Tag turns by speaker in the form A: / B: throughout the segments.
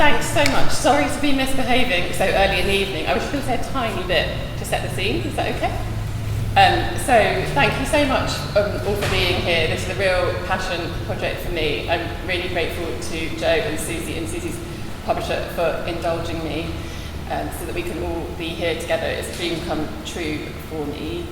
A: Thanks so much. Sorry to be misbehaving so early in the evening. I was just going to say a tiny bit to set the scene. Is that okay? So thank you so much all for being here. This is a real passion project for me. I'm really grateful to Joe and Susie and Susie's publisher for indulging me so that we can all be here together. It's a dream come true for me.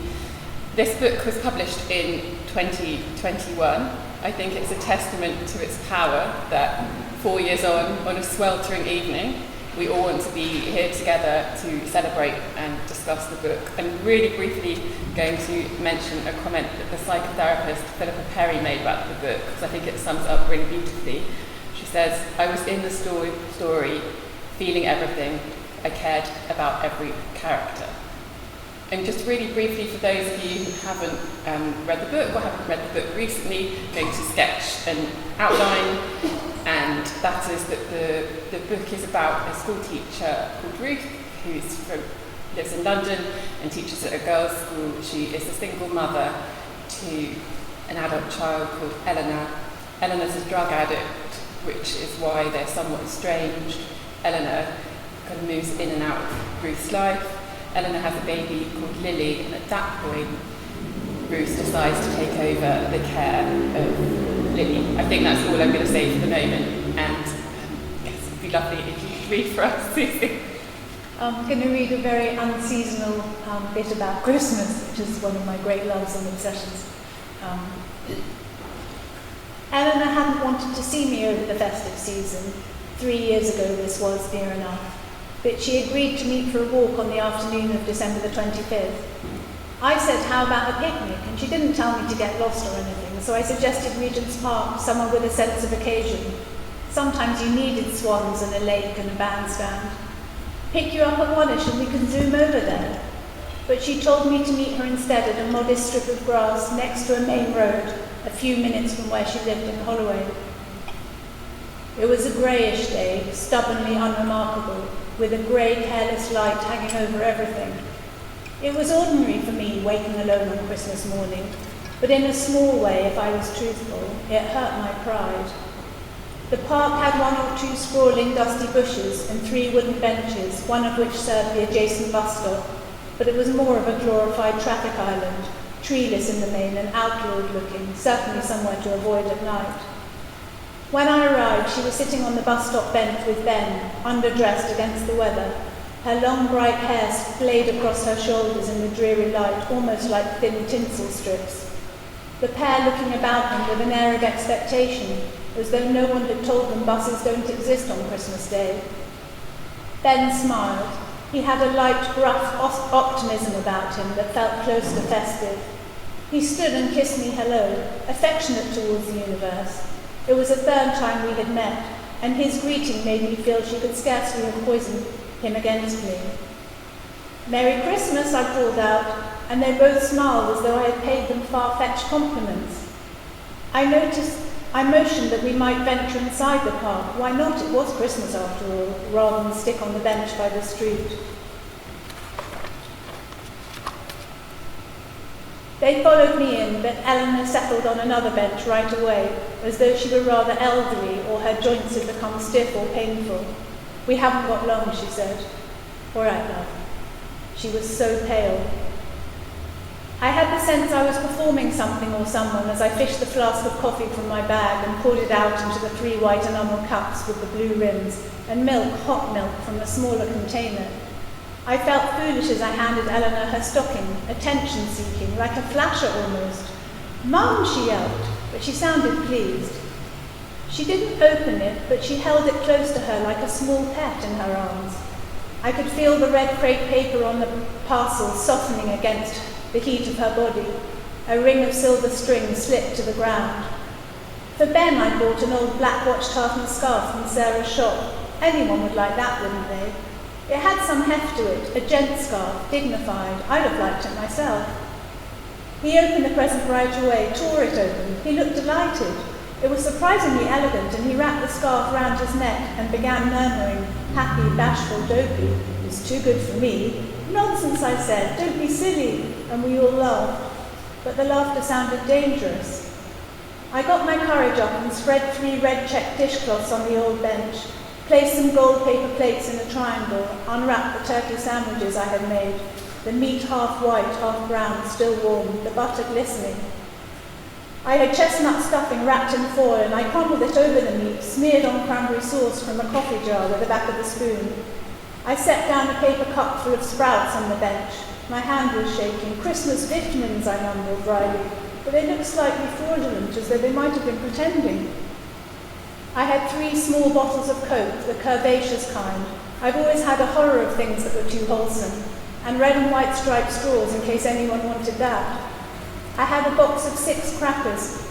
A: This book was published in 2021. I think it's a testament to its power that 4 years on a sweltering evening, we all want to be here together to celebrate and discuss the book. I'm really briefly going to mention a comment that the psychotherapist Philippa Perry made about the book, because I think it sums it up really beautifully. She says, "I was in the story, feeling everything. I cared about every character." And just really briefly, for those of you who haven't read the book or haven't read the book recently, I'm going to sketch an outline, and that is that the book is about a school teacher called Ruth, lives in London and teaches at a girls' school. She is a single mother to an adult child called Eleanor. Eleanor's a drug addict, which is why they're somewhat estranged. Eleanor kind of moves in and out of Ruth's life. Eleanor has a baby called Lily, and at that point, Ruth decides to take over the care of Lily. I think that's all I'm going to say for the moment, and yes, it'd be lovely if you could read for us, Susie.
B: I'm going to read a very unseasonal bit about Christmas, which is one of my great loves and obsessions. Eleanor hadn't wanted to see me over the festive season. 3 years ago this was, near enough. But she agreed to meet for a walk on the afternoon of December the 25th. I said, how about a picnic? And she didn't tell me to get lost or anything, so I suggested Regent's Park, somewhere with a sense of occasion. Sometimes you needed swans and a lake and a bandstand. Pick you up at Woolwich and we can zoom over there. But she told me to meet her instead at a modest strip of grass next to a main road, a few minutes from where she lived in Holloway. It was a greyish day, stubbornly unremarkable, with a grey, careless light hanging over everything. It was ordinary for me waking alone on Christmas morning, but in a small way, if I was truthful, it hurt my pride. The park had 1 or 2 sprawling dusty bushes and 3 wooden benches, one of which served the adjacent bus stop, but it was more of a glorified traffic island, treeless in the main and outlawed looking, certainly somewhere to avoid at night. When I arrived, she was sitting on the bus stop bench with Ben, underdressed against the weather, her long bright hair splayed across her shoulders in the dreary light, almost like thin tinsel strips. The pair looking about them with an air of expectation, as though no one had told them buses don't exist on Christmas Day. Ben smiled. He had a light, gruff optimism about him that felt close to festive. He stood and kissed me hello, affectionate towards the universe. It was the 3rd time we had met, and his greeting made me feel she could scarcely have poisoned him against me. "Merry Christmas," I called out, and they both smiled as though I had paid them far-fetched compliments. I motioned that we might venture inside the park. Why not? It was Christmas after all, rather than stick on the bench by the street. They followed me in, but Eleanor settled on another bench right away, as though she were rather elderly or her joints had become stiff or painful. "We haven't got long," she said. "All right, love." She was so pale. I had the sense I was performing something or someone as I fished the flask of coffee from my bag and poured it out into the 3 white enamel cups with the blue rims, and milk, hot milk, from a smaller container. I felt foolish as I handed Eleanor her stocking, attention-seeking, like a flasher almost. "Mum," she yelped, but she sounded pleased. She didn't open it, but she held it close to her like a small pet in her arms. I could feel the red crepe paper on the parcel softening against the heat of her body. A ring of silver string slipped to the ground. For Ben, I bought an old black watch tartan scarf from Sarah's shop. Anyone would like that, wouldn't they? It had some heft to it, a gent's scarf, dignified. I'd have liked it myself. He opened the present right away, tore it open. He looked delighted. It was surprisingly elegant, and he wrapped the scarf round his neck and began murmuring, happy, bashful Dopey. "It's too good for me." "Nonsense," I said. "Don't be silly." And we all laughed. But the laughter sounded dangerous. I got my courage up and spread 3 red checked dishcloths on the old bench, placed some gold paper plates in a triangle, unwrapped the turkey sandwiches I had made, the meat half white, half brown, still warm, the butter glistening. I had chestnut stuffing wrapped in foil, and I crumbled it over the meat, smeared on cranberry sauce from a coffee jar with the back of the spoon. I set down a paper cup full of sprouts on the bench. My hand was shaking. Christmas vitamins, I mumbled dryly, but they looked slightly fraudulent, as though they might have been pretending. I had 3 small bottles of Coke, the curvaceous kind. I've always had a horror of things that were too wholesome, and red and white striped straws in case anyone wanted that. I had a box of 6 crackers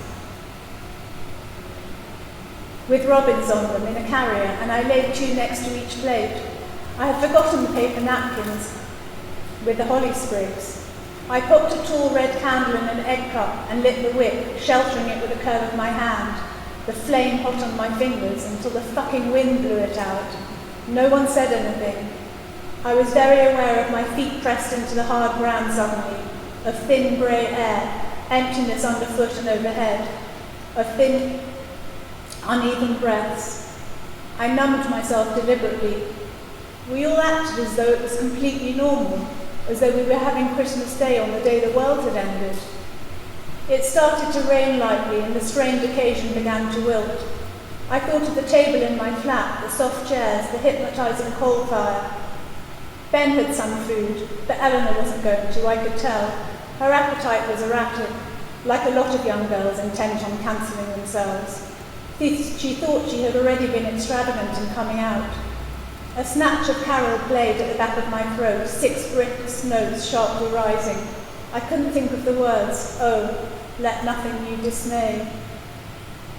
B: with robins on them in a carrier, and I laid 2 next to each plate. I had forgotten the paper napkins with the holly sprigs. I popped a tall red candle in an egg cup and lit the wick, sheltering it with a curve of my hand, the flame hot on my fingers until the fucking wind blew it out. No one said anything. I was very aware of my feet pressed into the hard ground suddenly, of thin grey air, emptiness underfoot and overhead, of thin, uneven breaths. I numbed myself deliberately. We all acted as though it was completely normal, as though we were having Christmas Day on the day the world had ended. It started to rain lightly, and the strained occasion began to wilt. I thought of the table in my flat, the soft chairs, the hypnotising coal fire. Ben had some food, but Eleanor wasn't going to, I could tell. Her appetite was erratic, like a lot of young girls intent on cancelling themselves. She thought she had already been extravagant in coming out. A snatch of carol played at the back of my throat, 6 brisk notes sharply rising. I couldn't think of the words. Oh, let nothing you dismay.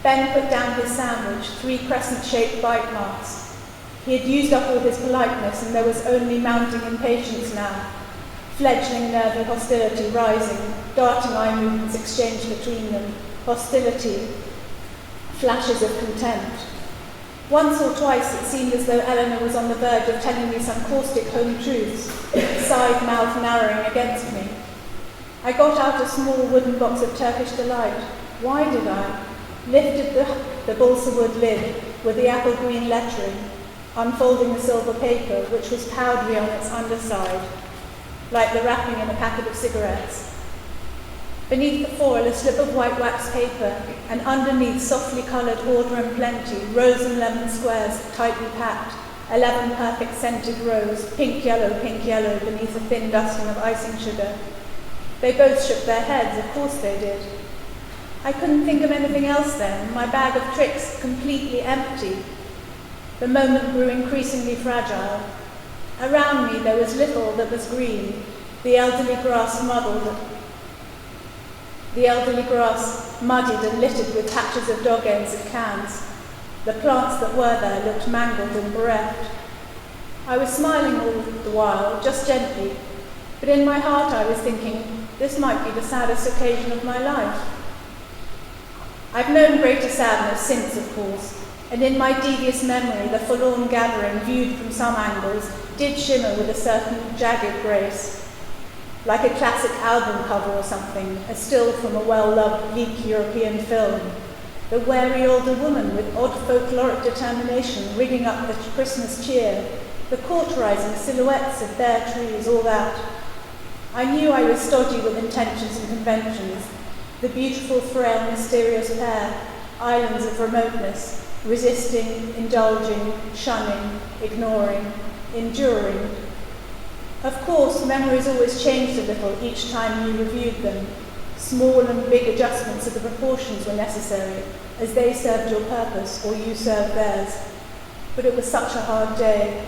B: Ben put down his sandwich, 3 crescent-shaped bite marks. He had used up all his politeness, and there was only mounting impatience now. Fledgling nervy hostility rising, darting eye movements exchanged between them, hostility, flashes of contempt. Once or twice it seemed as though Eleanor was on the verge of telling me some caustic home truths, side mouth narrowing against me. I got out a small wooden box of Turkish Delight. Why did I? Lifted the balsa wood lid with the apple green lettering, unfolding the silver paper, which was powdery on its underside, like the wrapping in a packet of cigarettes. Beneath the foil, a slip of white wax paper, and underneath, softly coloured order and plenty, rose and lemon squares tightly packed, 11 perfect scented rows, pink yellow, beneath a thin dusting of icing sugar. They both shook their heads, of course they did. I couldn't think of anything else then, my bag of tricks completely empty. The moment grew increasingly fragile. Around me there was little that was green, the elderly grass muddied and littered with patches of dog ends and cans. The plants that were there looked mangled and bereft. I was smiling all the while, just gently, but in my heart I was thinking, this might be the saddest occasion of my life. I've known greater sadness since, of course, and in my devious memory the forlorn gathering, viewed from some angles, did shimmer with a certain jagged grace. Like a classic album cover or something, a still from a well-loved, bleak European film. The wary older woman with odd folkloric determination rigging up the Christmas cheer, the cauterizing silhouettes of bare trees, all that. I knew I was stodgy with intentions and conventions, the beautiful, frail, mysterious pair, islands of remoteness, resisting, indulging, shunning, ignoring, enduring. Of course, memories always changed a little each time you reviewed them. Small and big adjustments of the proportions were necessary, as they served your purpose or you served theirs. But it was such a hard day.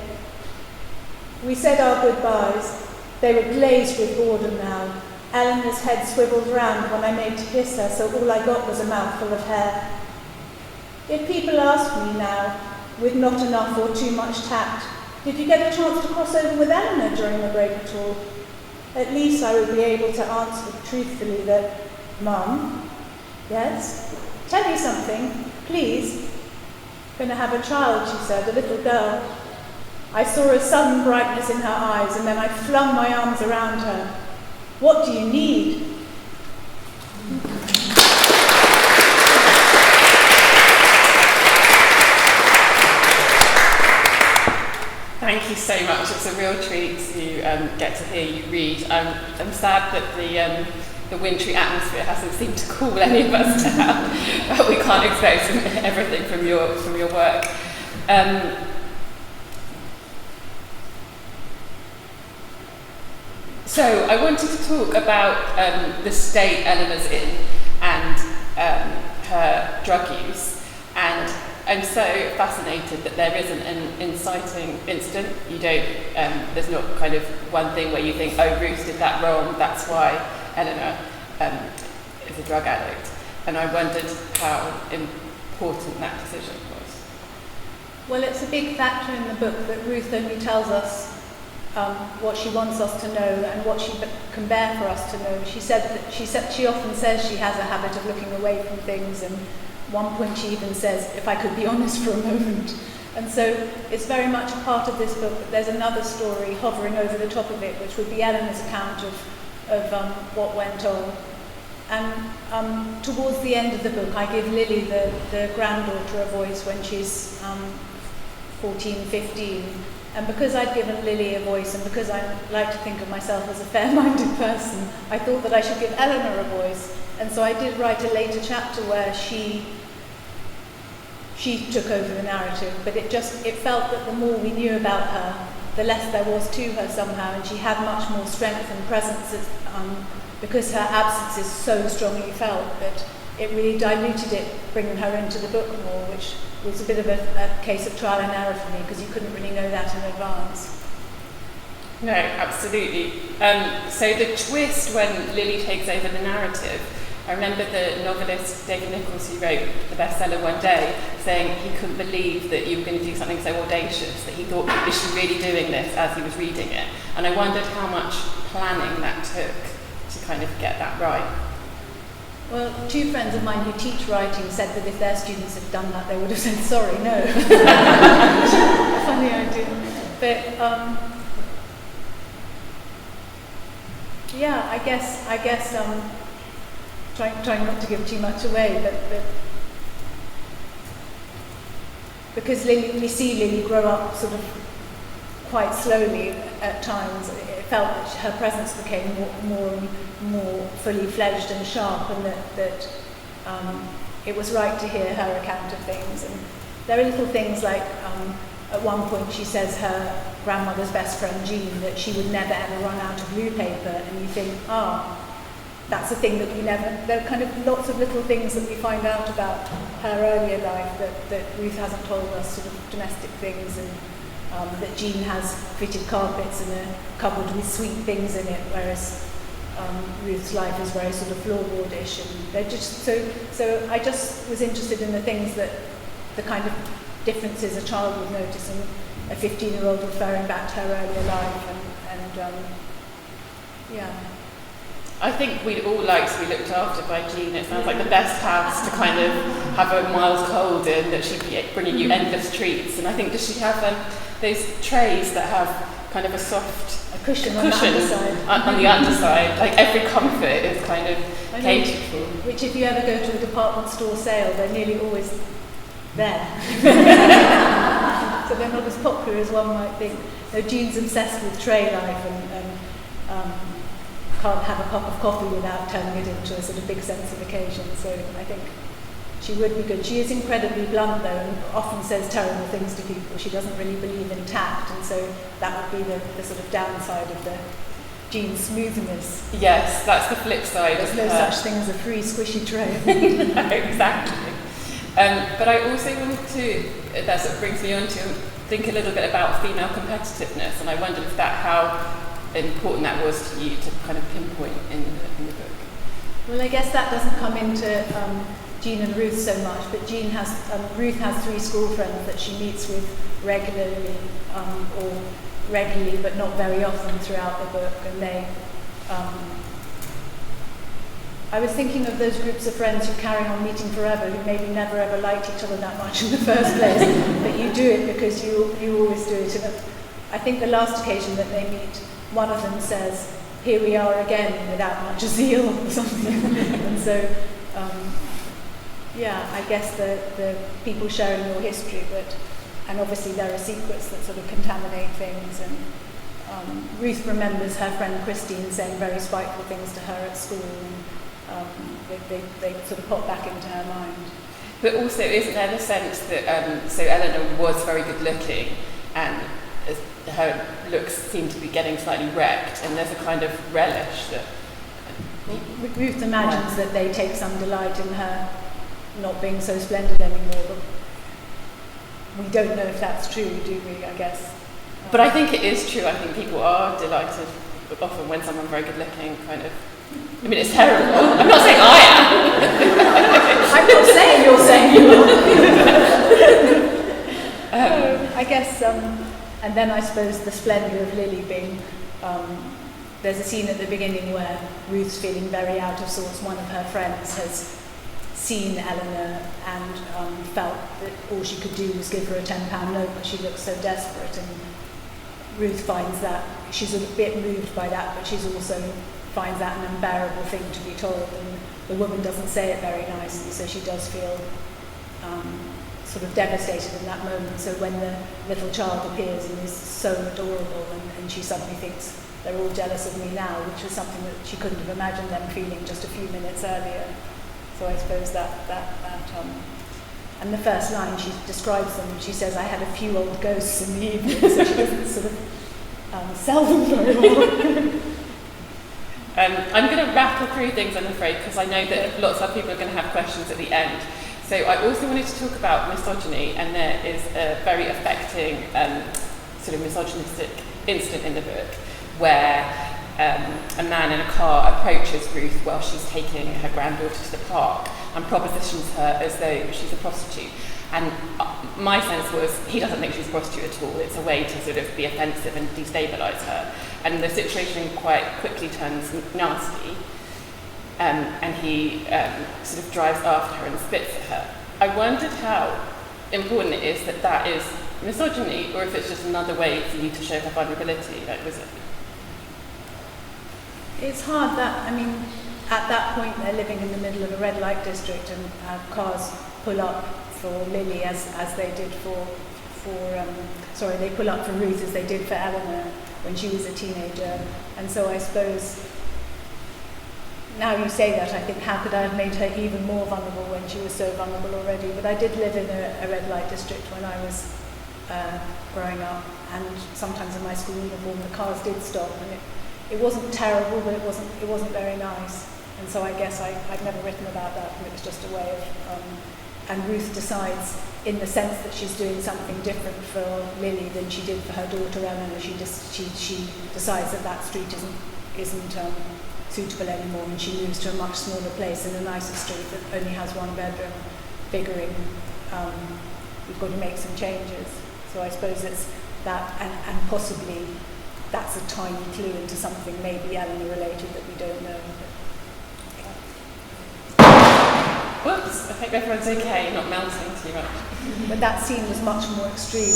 B: We said our goodbyes. They were glazed with boredom now. Eleanor's head swiveled round when I made to kiss her, so all I got was a mouthful of hair. If people asked me now, with not enough or too much tact, did you get a chance to cross over with Eleanor during the break at all? At least I would be able to answer truthfully that, Mum? Yes? Tell you something, please. Gonna have a child, she said, a little girl. I saw a sudden brightness in her eyes, and then I flung my arms around her. What do you need?
A: you so much. It's a real treat to get to hear you read. I'm sad that the wintry atmosphere hasn't seemed to cool any of us down, but we can't expect everything from your work. So I wanted to talk about the state Eleanor's in and her drug use, and I'm so fascinated that there isn't an inciting incident. You don't, there's not kind of one thing where you think, oh, Ruth did that wrong, that's why Eleanor is a drug addict. And I wondered how important that decision was.
B: Well, it's a big factor in the book that Ruth only tells us what she wants us to know and what she can bear for us to know. She often says she has a habit of looking away from things, and one point she even says, if I could be honest for a moment. And so it's very much a part of this book, but there's another story hovering over the top of it, which would be Eleanor's account of what went on. And towards the end of the book, I give Lily, the granddaughter, a voice when she's 14, 15. And because I'd given Lily a voice, and because I like to think of myself as a fair-minded person, I thought that I should give Eleanor a voice. And so I did write a later chapter where she took over the narrative, but it felt that the more we knew about her, the less there was to her somehow, and she had much more strength and presence because her absence is so strongly felt that it really diluted it, bringing her into the book more, which was a bit of a case of trial and error for me, because you couldn't really know that in advance.
A: No, absolutely. So the twist when Lily takes over the narrative, I remember the novelist David Nichols, who wrote the bestseller One Day, saying he couldn't believe that you were going to do something so audacious, that he thought, is she really doing this, as he was reading it? And I wondered how much planning that took to kind of get that right.
B: Well, two friends of mine who teach writing said that if their students had done that, they would have said, sorry, no. Funny idea. But, yeah, I guess trying not to give too much away, but because we see Lily grow up sort of quite slowly at times, it felt that her presence became more fully fledged and sharp, and that it was right to hear her account of things. And there are little things like at one point she says her grandmother's best friend Jean that she would never ever run out of blue paper, and you think, that's a thing that we never, there are kind of lots of little things that we find out about her earlier life that Ruth hasn't told us, sort of domestic things, and that Jean has fitted carpets and a cupboard with sweet things in it, whereas Ruth's life is very sort of floorboardish, and they're just so I just was interested in the things that the kind of differences a child would notice, and a 15-year-old referring back to her earlier life, and yeah.
A: I think we'd all like to be looked after by Jean. It sounds like the best house to kind of have a mild cold in, that she'd be bringing you endless treats. And I think, does she have those trays that have kind of a soft
B: cushion on the
A: underside? Like every comfort is kind of catered for.
B: Which, if you ever go to a department store sale, they're nearly always there. So they're not as popular as one might think. No, Jean's obsessed with tray life and can't have a cup of coffee without turning it into a sort of big sense of occasion. So I think she would be good. She is incredibly blunt though, and often says terrible things to people. She doesn't really believe in tact, and so that would be the sort of downside of the Jean's smoothness.
A: Yes, that's the flip side.
B: There's no such thing as a free squishy tray.
A: No, exactly. But I also wanted to, that sort of brings me on to think a little bit about female competitiveness, and I wondered if how important that was to you to kind of pinpoint in the book.
B: Well, I guess that doesn't come into Jean and Ruth so much, but Ruth has 3 school friends that she meets with regularly, or regularly but not very often throughout the book, and they I was thinking of those groups of friends who carry on meeting forever, who maybe never ever liked each other that much in the first place, but you do it because you always do it. And I think the last occasion that they meet, one of them says, "Here we are again," without much zeal or something. And so, yeah, I guess the people sharing your history, but and obviously there are secrets that sort of contaminate things. And Ruth remembers her friend Christine saying very spiteful things to her at school, and they sort of pop back into her mind.
A: But also, isn't there the sense that so Eleanor was very good looking, and her looks seem to be getting slightly wrecked, and there's a kind of relish that
B: Ruth imagines that they take some delight in her not being so splendid anymore, but we don't know if that's true, do we, I guess?
A: But I think it is true. I think people are delighted often when someone's very good looking, kind of. I mean, it's terrible. I'm not saying I am.
B: I'm not saying you're saying you are. I guess, and then I suppose the splendour of Lily being, there's a scene at the beginning where Ruth's feeling very out of sorts. One of her friends has seen Eleanor and felt that all she could do was give her a £10 note because she looked so desperate, and Ruth finds that, she's a bit moved by that, but she's also finds that an unbearable thing to be told, and the woman doesn't say it very nicely, so she does feel sort of devastated in that moment. So when the little child appears and is so adorable, and she suddenly thinks they're all jealous of me now, which was something that she couldn't have imagined them feeling just a few minutes earlier. So I suppose that and the first line she describes them, she says, I had a few old ghosts in the evening, so she doesn't sort of sell them very well.
A: I'm going to rattle through things, I'm afraid, because I know that lots of people are going to have questions at the end. So I also wanted to talk about misogyny, and there is a very affecting sort of misogynistic incident in the book where a man in a car approaches Ruth while she's taking her granddaughter to the park and propositions her as though she's a prostitute. And my sense was he doesn't think she's a prostitute at all. It's a way to sort of be offensive and destabilise her. And the situation quite quickly turns nasty. And he sort of drives after her and spits at her. I wondered how important it is that that is misogyny, or if it's just another way for you to show her vulnerability. Like, was it?
B: It's hard that, I mean, at that point they're living in the middle of a red light district, and cars pull up for Lily as they did they pull up for Ruth as they did for Eleanor when she was a teenager. And so I suppose, now you say that, I think, how could I have made her even more vulnerable when she was so vulnerable already? But I did live in a red light district when I was growing up, and sometimes in my school uniform the cars did stop, and it wasn't terrible, but it wasn't very nice. And so I guess I'd never written about that, and it was just a way of and Ruth decides, in the sense that she's doing something different for Lily than she did for her daughter Eleanor, she decides that street isn't suitable anymore, and she moves to a much smaller place in a nicer street that only has one bedroom, figuring we've got to make some changes. So I suppose it's that, and possibly that's a tiny clue into something maybe Eleanor related that we don't know.
A: Whoops, I hope everyone's okay, not melting too much.
B: But that scene was much more extreme.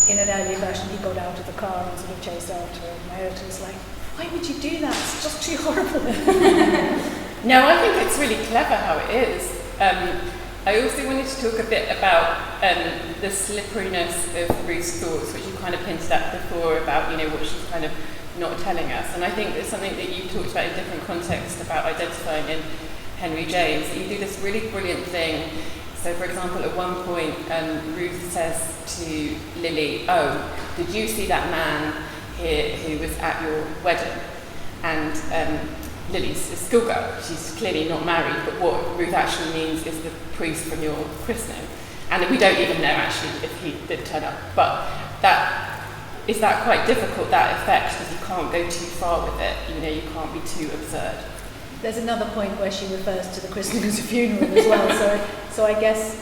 B: In an earlier version, he got out of the car and sort of chased after her, and my editor was like, why would you do that? It's just too horrible.
A: No, I think it's really clever how it is. I also wanted to talk a bit about the slipperiness of Ruth's thoughts, which you kind of hinted at before about, what she's kind of not telling us. And I think there's something that you talked about in different contexts about identifying in Henry James. You do this really brilliant thing. So, for example, at one point, Ruth says to Lily, oh, did you see that man here who was at your wedding? And Lily's a schoolgirl. She's clearly not married, but what Ruth actually means is the priest from your christening. And we don't even know actually if he did turn up. But is that quite difficult, that effect, because you can't go too far with it. You can't be too absurd.
B: There's another point where she refers to the christening as a funeral as well. So I guess,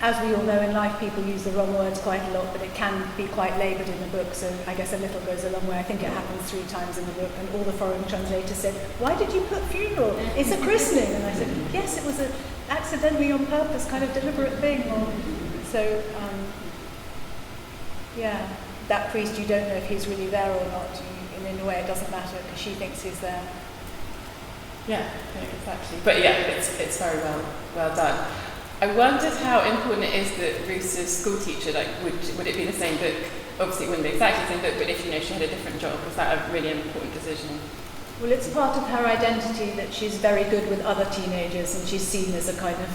B: as we all know in life, people use the wrong words quite a lot, but it can be quite laboured in the book. So I guess a little goes a long way. I think it happens 3 times in the book, and all the foreign translators said, "Why did you put funeral? It's a christening." And I said, "Yes, it was an accidentally on purpose kind of deliberate thing." That priest, you don't know if he's really there or not. And in a way, it doesn't matter because she thinks he's there.
A: Yeah, exactly. But yeah, it's very well done. I wondered how important it is that Ruth's a school teacher. Like, would it be the same book? Obviously, it wouldn't be exactly the same book, but if she had a different job, was that a really important decision?
B: Well, it's part of her identity that she's very good with other teenagers, and she's seen as a kind of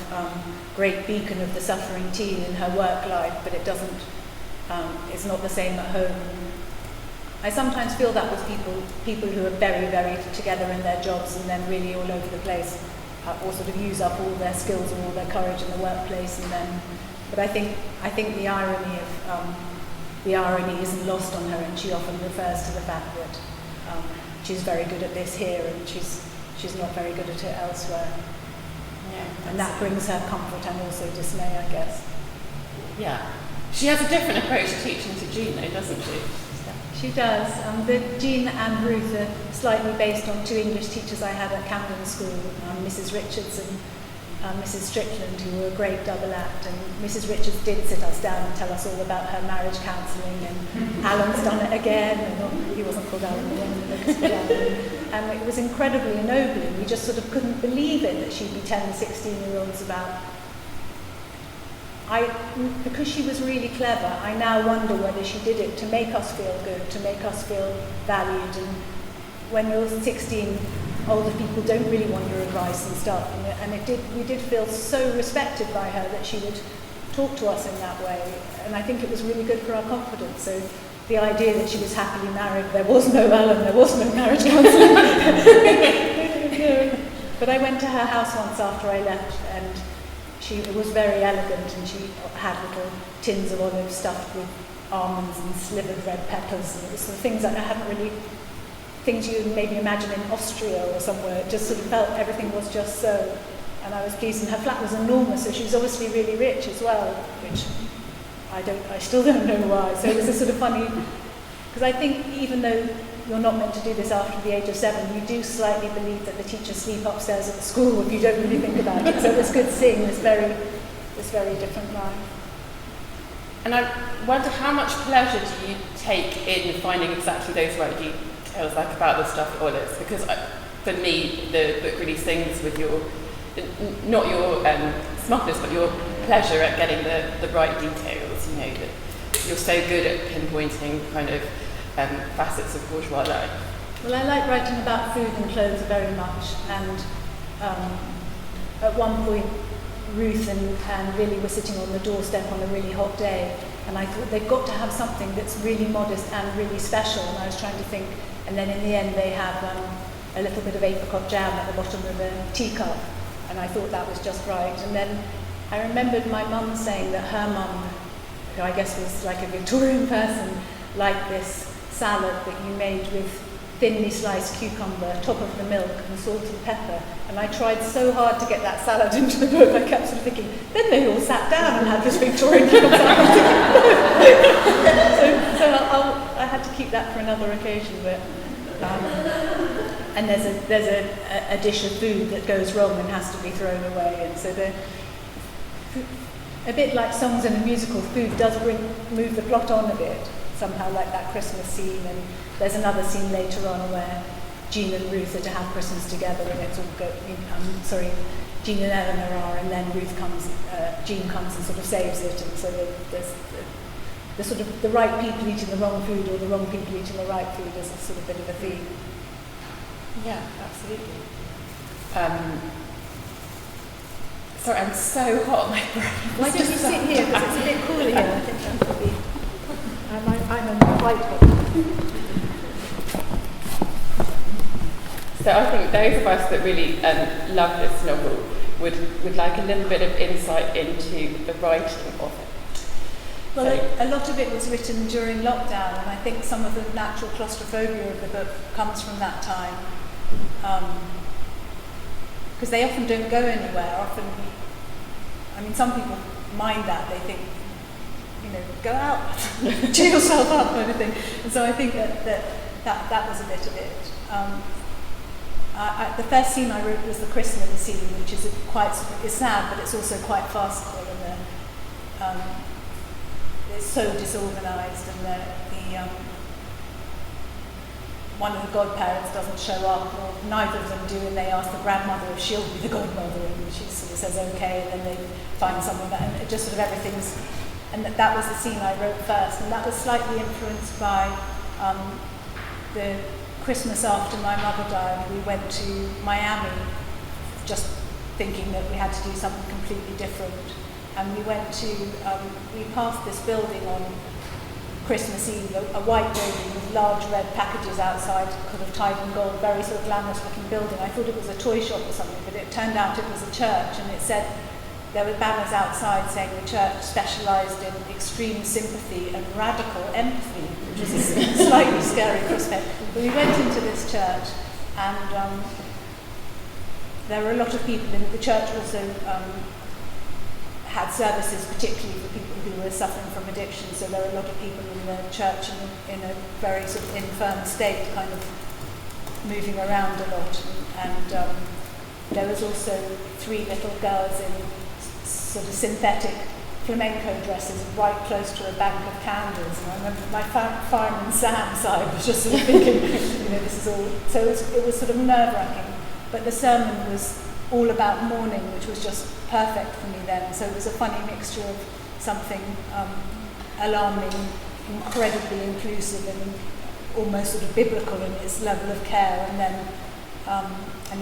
B: great beacon of the suffering teen in her work life, but it doesn't, it's not the same at home. I sometimes feel that with people who are very, very together in their jobs and then really all over the place, or sort of use up all their skills and all their courage in the workplace, and then. But I think the irony isn't lost on her, and she often refers to the fact that she's very good at this here, and she's not very good at it elsewhere.
A: Yeah,
B: and that brings her comfort and also dismay, I guess.
A: Yeah, she has a different approach to teaching to Jean, though, doesn't she?
B: She does. Jean and Ruth are slightly based on two English teachers I had at Camden School, Mrs. Richards and Mrs. Strickland, who were a great double act. And Mrs. Richards did sit us down and tell us all about her marriage counselling, and Alan's done it again. And he wasn't called Alan, and it was incredibly ennobling. We just sort of couldn't believe it that she'd be telling 16-year-olds about. Because she was really clever, I now wonder whether she did it to make us feel good, to make us feel valued. And when you're 16, older people don't really want your advice and stuff. And we did feel so respected by her that she would talk to us in that way. And I think it was really good for our confidence. So the idea that she was happily married, there was no Alan, there was no marriage counselling. But I went to her house once after I left, and it was very elegant, and she had little tins of olives stuffed with almonds and slivered red peppers, and it was sort of things that I hadn't really, things you maybe imagine in Austria or somewhere. It just sort of felt everything was just so, and I was pleased. And her flat was enormous, so she was obviously really rich as well, which I still don't know why. So it was a sort of funny, because I think even though you're not meant to do this after the age of 7, you do slightly believe that the teachers sleep upstairs at the school if you don't really think about it. So it was good seeing this very different life.
A: And I wonder, how much pleasure do you take in finding exactly those right details, like about the stuffed olives? Because for me, the book really sings with your, not your smugness, but your pleasure at getting the right details. You know, that you're so good at pinpointing kind of facets of bourgeois life.
B: Well, I like writing about food and clothes very much, and at one point Ruth and Lily were sitting on the doorstep on a really hot day, and I thought they've got to have something that's really modest and really special, and I was trying to think, and then in the end they have a little bit of apricot jam at the bottom of a teacup, and I thought that was just right. And then I remembered my mum saying that her mum, who I guess was like a Victorian person, liked this salad that you made with thinly sliced cucumber, top of the milk, and salt and pepper. And I tried so hard to get that salad into the book, I kept sort of thinking, then they all sat down and had this Victorian cucumber salad. So I had to keep that for another occasion. But and there's a dish of food that goes wrong and has to be thrown away, and so a bit like songs in a musical, food does move the plot on a bit. Somehow, like that Christmas scene, and there's another scene later on where Jean and Ruth are to have Christmas together, and it's all Jean and Eleanor are, and then Jean comes and sort of saves it, and so there's the sort of the right people eating the wrong food, or the wrong people eating the right food is a sort of bit of a theme.
A: Yeah, absolutely. Sorry, I'm so hot, my brain.
B: Why don't you sit here, because it's a bit cooler here. I think that could be. I'm in quite hot.
A: So I think those of us that really love this novel would like a little bit of insight into the writing of it.
B: Well, a lot of it was written during lockdown, and I think some of the natural claustrophobia of the book comes from that time. Because they often don't go anywhere. Some people mind that. They think, go out, cheer yourself up, kind of thing. And so I think that was a bit of it. The first scene I wrote was the christening scene, which is it's sad, but it's also quite farcical, and it's so disorganised, and one of the godparents doesn't show up, or neither of them do, and they ask the grandmother if she'll be the godmother, and she sort of says okay, and then they find someone that, and it just sort of everything's, and that was the scene I wrote first, and that was slightly influenced by the Christmas after my mother died. We went to Miami, just thinking that we had to do something completely different, and we went to, we passed this building on Christmas Eve, a white building with large red packages outside, kind of tied in gold, very sort of glamorous looking building. I thought it was a toy shop or something, but it turned out it was a church, and it said, there were banners outside saying the church specialised in extreme sympathy and radical empathy, which was a slightly scary prospect. But we went into this church, and there were a lot of people in the church. Also had services particularly for people who were suffering from addiction, so there were a lot of people in the church in a very sort of infirm state, kind of moving around a lot, and there was also 3 little girls in sort of synthetic flamenco dresses right close to a bank of candles, and I remember my fireman Sam side was just sort of thinking, this is all, so it was sort of nerve-wracking, but the sermon was all about mourning, which was just perfect for me then. So it was a funny mixture of something alarming, incredibly inclusive, and almost sort of biblical in its level of care, and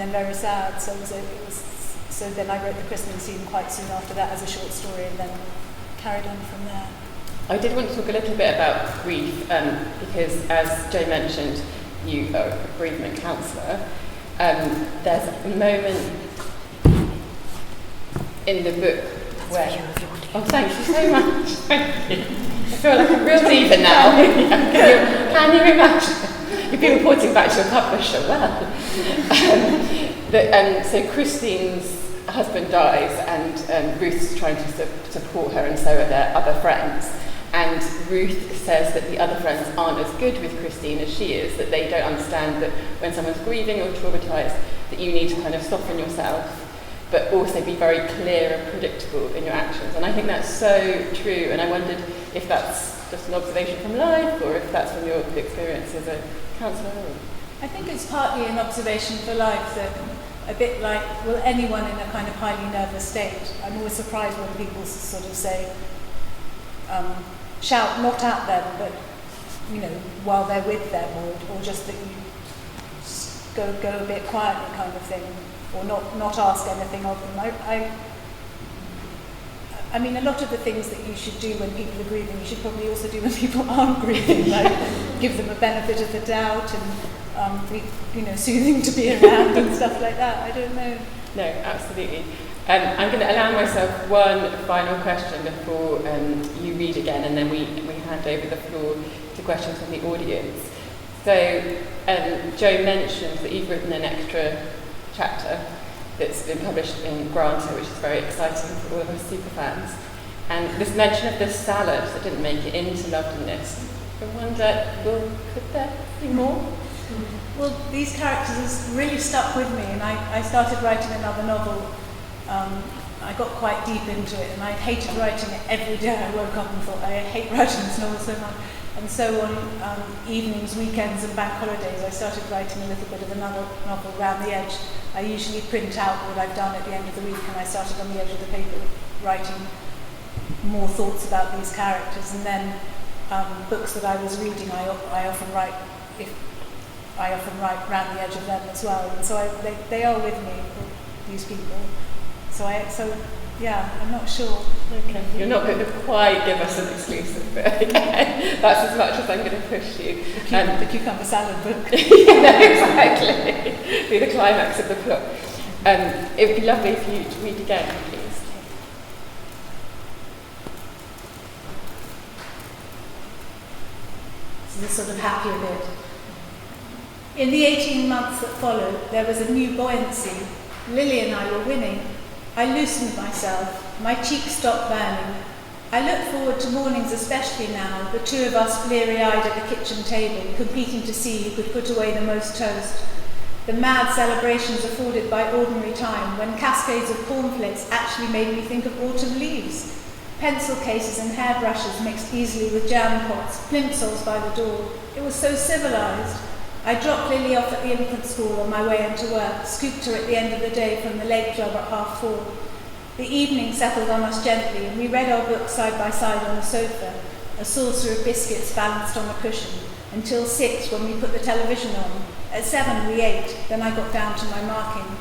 B: then very sad. So so then I wrote the Christmas scene quite soon after that as a short story, and then carried on from there.
A: I did want to talk a little bit about grief, because as Jo mentioned, you are a bereavement counsellor. There's a moment in the book where... Oh, thank you so much. Thank you. I feel like a real diva now. Can you imagine? You've been reporting back to your publisher. Well, so Christine's husband dies, and Ruth's trying to support her, and so are their other friends. And Ruth says that the other friends aren't as good with Christine as she is, that they don't understand that when someone's grieving or traumatised, that you need to kind of soften yourself, but also be very clear and predictable in your actions. And I think that's so true, and I wondered if that's just an observation from life, or if that's from your experience as a counsellor.
B: I think it's partly an observation for life, that a bit like, well, anyone in a kind of highly nervous state, I'm always surprised when people sort of say, shout not at them, but while they're with them, or just that you just go a bit quietly, kind of thing, or not ask anything of them. I mean, a lot of the things that you should do when people are grieving, you should probably also do when people aren't grieving, like give them a benefit of the doubt, and be soothing to be around and stuff like that. I don't know.
A: No, absolutely. I'm going to allow myself one final question before you read again, and then we hand over the floor to questions from the audience. So, Jo mentioned that you've written an extra chapter that's been published in Granta, which is very exciting for all of us superfans. And this mention of the salad that didn't make it into Loveliness. I wonder, could there be more?
B: Well, these characters really stuck with me, and I started writing another novel. I got quite deep into it, and I hated writing it every day. I woke up and thought, I hate writing this novel so much. And so on evenings, weekends and bank holidays, I started writing a little bit of another novel around the edge. I usually print out what I've done at the end of the week, and I started on the edge of the paper writing more thoughts about these characters. And then books that I was reading, I often write around the edge of them as well. And so they are with me, these people. So yeah, I'm not sure.
A: Okay, you're not going to quite give us an exclusive, but okay, that's as much as I'm going to push you.
B: The cucumber salad book.
A: Yeah, exactly. Be the climax of the plot. It would be lovely if you read again, please.
B: This is a sort of happier bit. In the 18 months that followed, there was a new buoyancy. Lily and I were winning. I loosened myself. My cheeks stopped burning. I look forward to mornings especially now, the two of us bleary-eyed at the kitchen table, competing to see who could put away the most toast. The mad celebrations afforded by ordinary time, when cascades of cornflakes actually made me think of autumn leaves. Pencil cases and hairbrushes mixed easily with jam pots, plimsolls by the door. It was so civilised. I dropped Lily off at the infant school on my way into work, scooped her at the end of the day from the lake club at 4:30. The evening settled on us gently, and we read our books side by side on the sofa, a saucer of biscuits balanced on a cushion, until 6 when we put the television on. At 7 we ate, then I got down to my marking.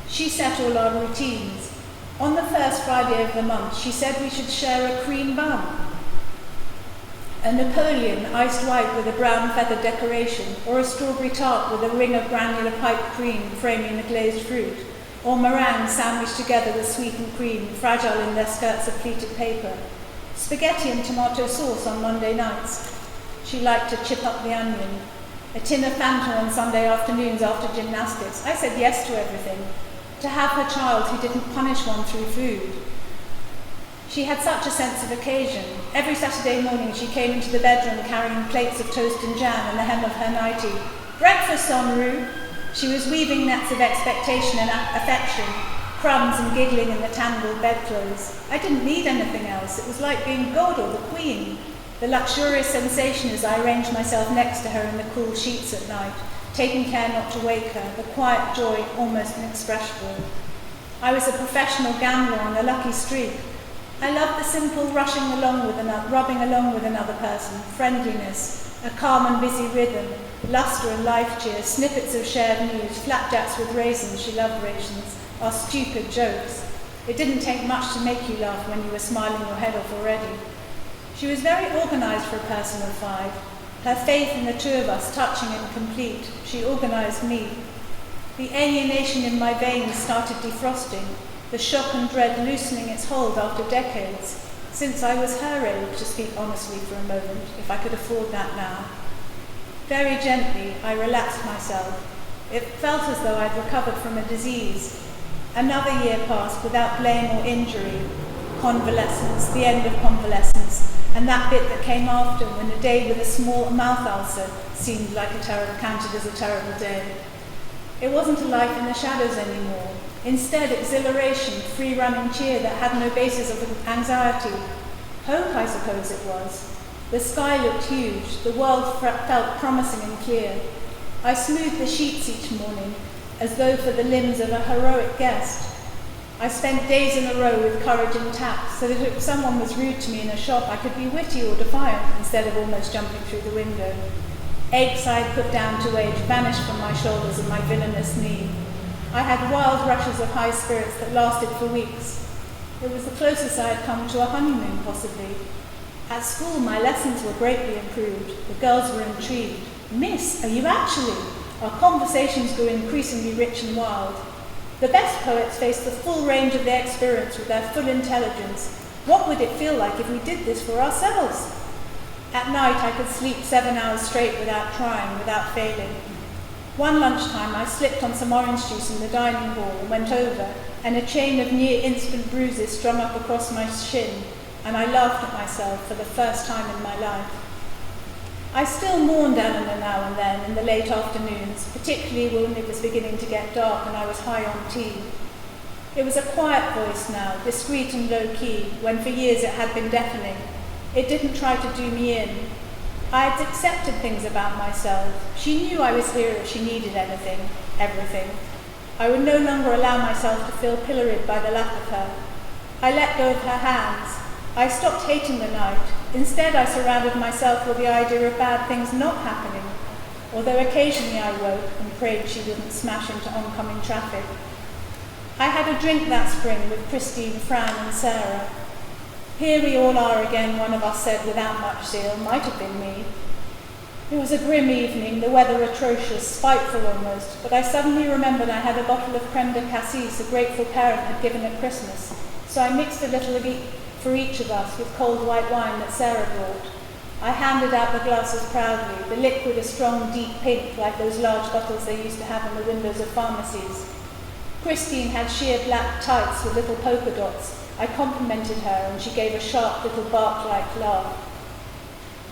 B: She set all our routines. On the first Friday of the month, she said we should share a cream bun. A Napoleon iced white with a brown feather decoration, or a strawberry tart with a ring of granular pipe cream framing the glazed fruit, or meringues sandwiched together with sweetened cream, fragile in their skirts of pleated paper. Spaghetti and tomato sauce on Monday nights. She liked to chip up the onion. A tin of Fanta on Sunday afternoons after gymnastics. I said yes to everything. To have her child who didn't punish one through food. She had such a sense of occasion. Every Saturday morning she came into the bedroom carrying plates of toast and jam and the hem of her nightie. Breakfast, Sonru! She was weaving nets of expectation and affection, crumbs and giggling in the tangled bedclothes. I didn't need anything else. It was like being God or the Queen. The luxurious sensation as I arranged myself next to her in the cool sheets at night, taking care not to wake her, the quiet joy almost inexpressible. I was a professional gambler on a lucky streak. I loved the simple rubbing along with another person, friendliness, a calm and busy rhythm, lustre and life cheer, snippets of shared news, flapjacks with raisins, she loved raisins, our stupid jokes. It didn't take much to make you laugh when you were smiling your head off already. She was very organised for a person of 5. Her faith in the two of us touching and complete, she organised me. The alienation in my veins started defrosting, the shock and dread loosening its hold after decades, since I was her age, to speak honestly for a moment, if I could afford that now. Very gently, I relaxed myself. It felt as though I'd recovered from a disease. Another year passed without blame or injury. Convalescence, the end of convalescence, and that bit that came after, when a day with a small mouth ulcer seemed like counted as a terrible day. It wasn't a life in the shadows anymore. Instead, exhilaration, free-running cheer that had no basis of anxiety. Hope, I suppose it was. The sky looked huge. The world felt promising and clear. I smoothed the sheets each morning, as though for the limbs of a heroic guest. I spent days in a row with courage intact, so that if someone was rude to me in a shop, I could be witty or defiant instead of almost jumping through the window. Aches I had put down to age vanished from my shoulders and my villainous knee. I had wild rushes of high spirits that lasted for weeks. It was the closest I had come to a honeymoon, possibly. At school, my lessons were greatly improved. The girls were intrigued. Miss, are you actually? Our conversations grew increasingly rich and wild. The best poets faced the full range of their experience with their full intelligence. What would it feel like if we did this for ourselves? At night, I could sleep 7 hours straight without trying, without failing. One lunchtime, I slipped on some orange juice in the dining hall and went over, and a chain of near-instant bruises strung up across my shin, and I laughed at myself for the first time in my life. I still mourned Eleanor now and then in the late afternoons, particularly when it was beginning to get dark and I was high on tea. It was a quiet voice now, discreet and low-key, when for years it had been deafening. It didn't try to do me in. I had accepted things about myself. She knew I was here if she needed anything, everything. I would no longer allow myself to feel pilloried by the lack of her. I let go of her hands. I stopped hating the night. Instead, I surrounded myself with the idea of bad things not happening, although occasionally I woke and prayed she wouldn't smash into oncoming traffic. I had a drink that spring with Christine, Fran and Sarah. Here we all are again, one of us said without much zeal. Might have been me. It was a grim evening, the weather atrocious, spiteful almost, but I suddenly remembered I had a bottle of creme de cassis a grateful parent had given at Christmas, so I mixed a little for each of us with cold white wine that Sarah brought. I handed out the glasses proudly, the liquid a strong deep pink like those large bottles they used to have on the windows of pharmacies. Christine had sheer black tights with little polka dots. I complimented her and she gave a sharp little bark-like laugh.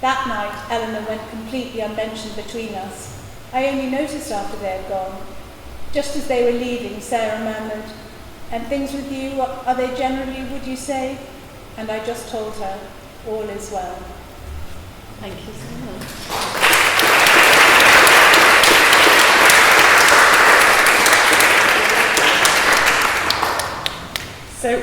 B: That night, Eleanor went completely unmentioned between us. I only noticed after they had gone. Just as they were leaving, Sarah murmured, "And things with you, are they generally, would you say?" And I just told her, all is well.
A: Thank you so much. So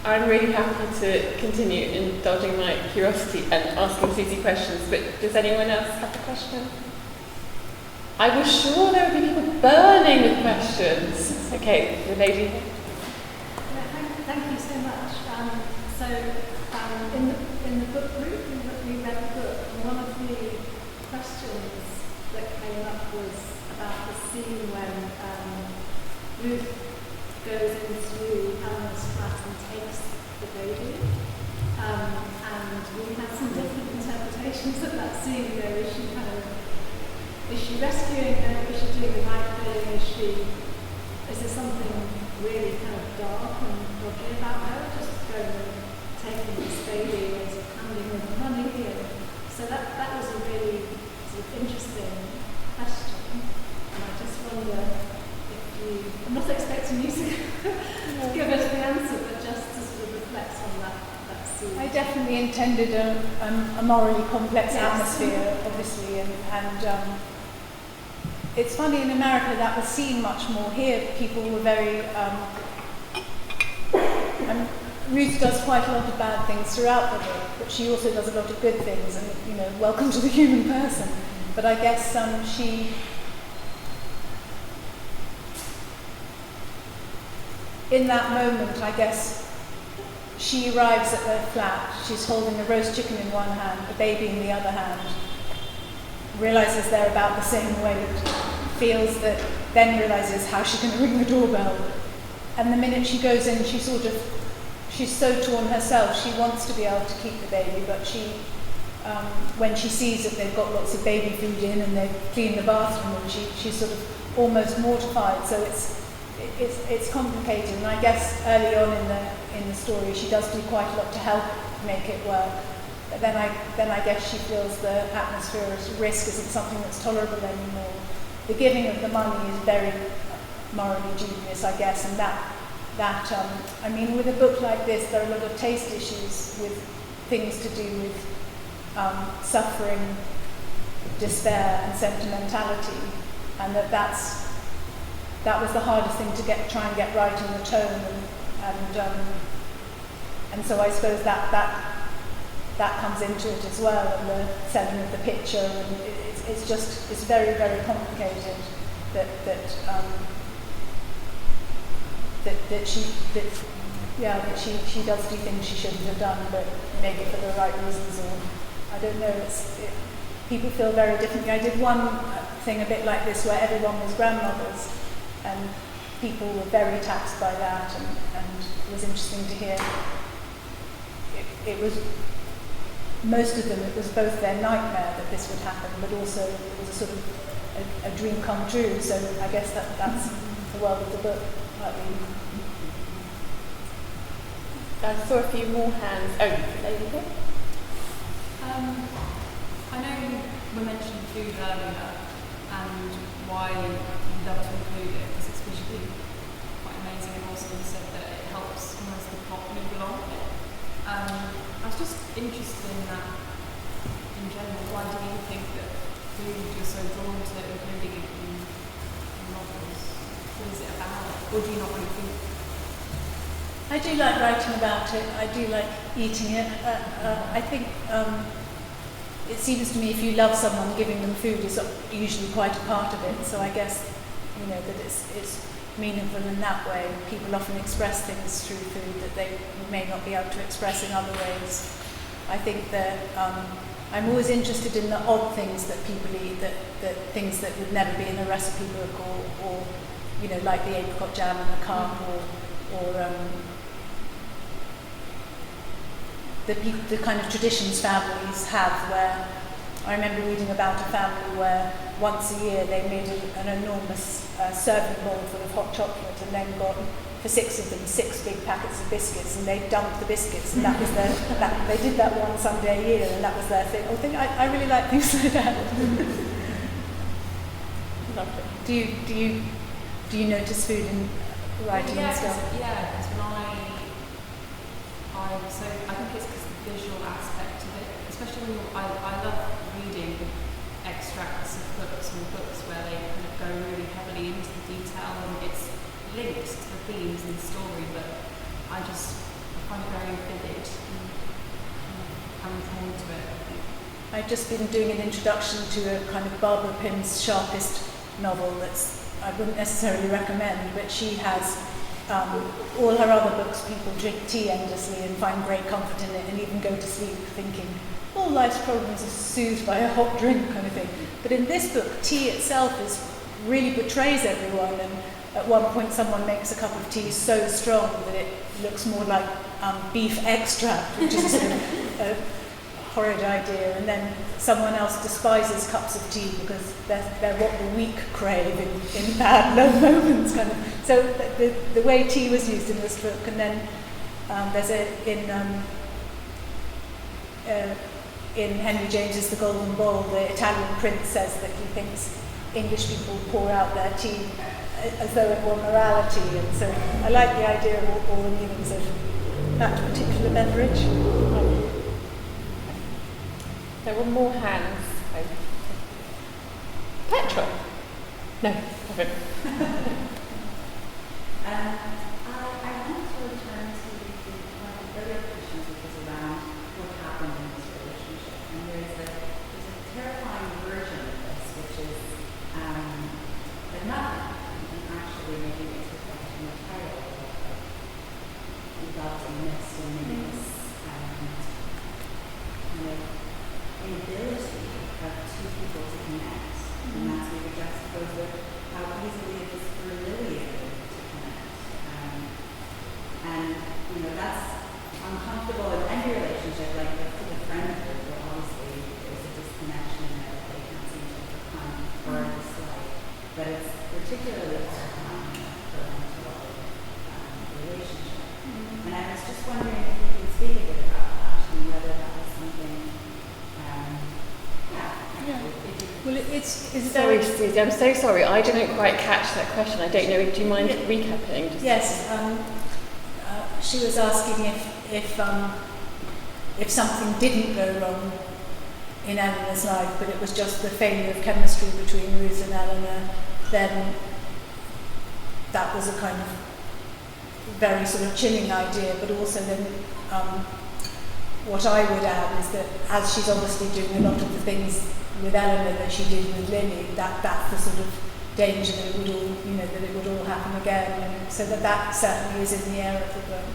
A: I'm really happy to continue indulging my curiosity and asking Susie questions, but does anyone else have a question? I was sure there would be people burning with questions. Okay, the lady here.
C: Thank you so much. In the book group, we read the book, and one of the questions that came up was about the scene when Ruth goes into Eleanor's flat and takes the baby. And we had some different interpretations of that scene. You know, is she rescuing her? Is she doing the right thing? Is there something really kind of dark and dodgy about her? Just going and taking this baby and handing her the money. And so that was a really sort of interesting question. And I just wonder if I'm not expecting you to give us the answer, but just to sort of reflect on that scene.
B: I definitely intended a morally complex atmosphere, obviously, and it's funny, in America that was seen much more. Here, people were very. Ruth does quite a lot of bad things throughout the book, but she also does a lot of good things, and welcome to the human person. But I guess she. In that moment, I guess she arrives at their flat. She's holding a roast chicken in one hand, a baby in the other hand. Realizes they're about the same weight, then realizes how she's going to ring the doorbell. And the minute she goes in, she's so torn herself. She wants to be able to keep the baby, but when she sees that they've got lots of baby food in and they've cleaned the bathroom, and she's sort of almost mortified. So it's complicated. And I guess early on in the story, she does do quite a lot to help make it work. But then I guess she feels the atmosphere of risk isn't something that's tolerable anymore. The giving of the money is very morally dubious, I guess, and with a book like this, there are a lot of taste issues with things to do with suffering, despair, and sentimentality, and that was the hardest thing to try and get right in the tone, and so I suppose that comes into it as well, and the selling of the picture, and it's very, very complicated that she does do things she shouldn't have done, but maybe for the right reasons, or I don't know. People feel very differently. I did one thing a bit like this where everyone was grandmothers, and people were very taxed by that, and it was interesting to hear. It was. Most of them, it was both their nightmare that this would happen, but also it was a sort of a dream come true. So I guess that's the world of the book.
A: I saw a few more hands. Oh, lady here.
D: I know we mentioned food earlier and why you love to include it, because it's visually quite amazing, and also you said that it helps almost the plot move along. I was just interested in that in general. Why do you think that food you're so drawn to including it in novels? What is it about? Or do you not really think?
B: I do like writing about it. I do like eating it. I think it seems to me if you love someone, giving them food is usually quite a part of it. So I guess that it's meaningful in that way. People often express things through food that they may not be able to express in other ways. I think that I'm always interested in the odd things that people eat, that things that would never be in a recipe book, or like the apricot jam and the carp, or the kind of traditions families have, where I remember reading about a family where once a year they made an enormous serving bowl full of hot chocolate, and then got, for 6 of them, 6 big packets of biscuits, and they dumped the biscuits, and that was they did that one Sunday a year, and that was their thing. I really like things like that.
A: Lovely.
B: Do you notice food in writing and stuff?
D: Because I think it's because the visual aspect of it, especially when I love reading extracts of books and books where they kind of go really heavily into the detail, and it's linked to the themes in the story, but I find it very vivid and home to it.
B: I've just been doing an introduction to a kind of Barbara Pym's Sharpest novel I wouldn't necessarily recommend, but she has all her other books, people drink tea endlessly and find great comfort in it and even go to sleep thinking, all life's problems are soothed by a hot drink kind of thing. But in this book, tea itself really betrays everyone, and at one point someone makes a cup of tea so strong that it looks more like beef extract, which is a sort of a horrid idea, and then someone else despises cups of tea because they're what the weak crave in bad, low moments, kind of. So the way tea was used in this book, and then there's in Henry James's The Golden Bowl, the Italian prince says that he thinks English people pour out their tea as though it were morality, and so I like the idea of all the meanings of that particular beverage.
A: There were more hands. Petra? No, I haven't.
E: I want to return to one of the earlier questions, which was around what happened in this relationship. And there's a terrifying version of this, which is that nothing happened, and actually maybe it's reflected in the title of We Loved and Missed, and maybe this kind of inability of two people to connect. And that's maybe juxtaposed with how easily it is for Lillian to connect. And that's uncomfortable in any relationship, like with a friend group, where obviously there's a disconnection that they can't seem to overcome or dislike. But it's particularly terrifying in a parental relationship. And I was just wondering if you could speak a bit about that, and whether that was something.
B: Well, it's
A: Sorry, Susie, I'm so sorry. I didn't quite catch that question. I don't know. Do you mind recapping?
B: Yes. She was asking if something didn't go wrong in Eleanor's life, but it was just the failure of chemistry between Ruth and Eleanor, then that was a kind of very sort of chilling idea. But also then what I would add is that as she's obviously doing a lot of the things with Eleanor that she did with Lily, that's the sort of danger that it would all, that it would all happen again. And so that certainly is in the air of the book.